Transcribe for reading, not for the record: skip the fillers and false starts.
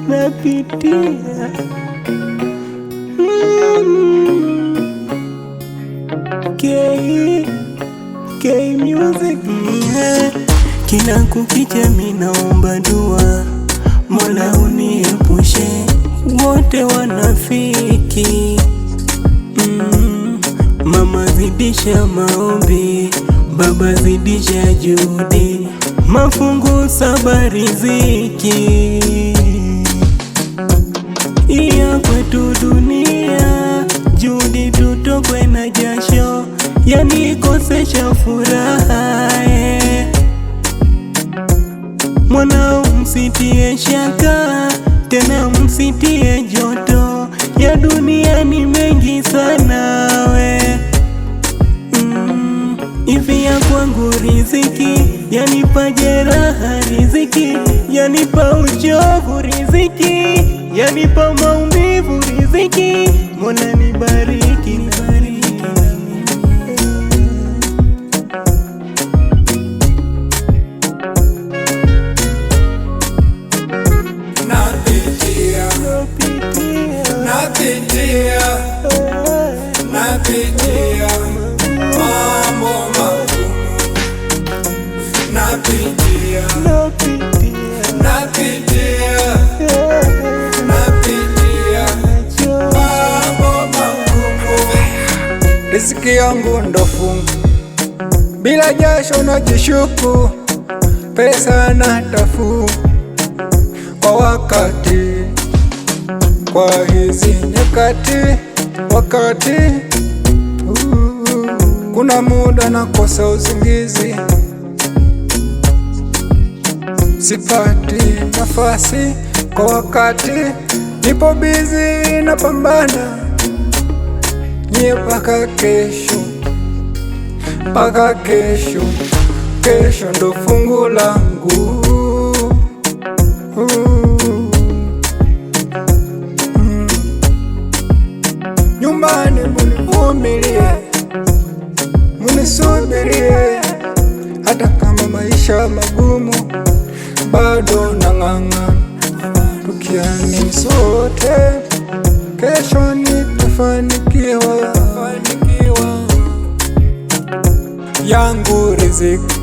Napitia K Music. Kila kukicha minaomba dua, Mola uniepushe wote wanafiki. Mama zidisha maombi, baba zidisha juhudi, mafungu saba riziki. Iya kwetu dunia, juhudi tutokwe na jasho, yanikosesha furaha. Mwanao msitie shaka, tena msitie joto, ya dunia ni mengi sana we. Hivi ya kwangu riziki, yanipa jeraha riziki, yanipa uchovu riziki, yanipa maumivu riziki. Mola nibariki, nibariki. Napitia mambo magumu, napitia mambo magumu. Riziki yangu ndo fungu, bila jasho najishuku, pesa natafu kwa wakati, kwa hizi nyakati. Wakati kuna muda nakosa usingizi, sipati nafasi kwa wakati, nipo busy napambana nye paka kesho, paka kesho. Kesho ndo fungu langu. Nyumbani munivumilie, munisubirie, hata kama maisha magumu, bado nang'ang'ana. Tukiamini sote, kesho nitafanikiwa. Yangu riziki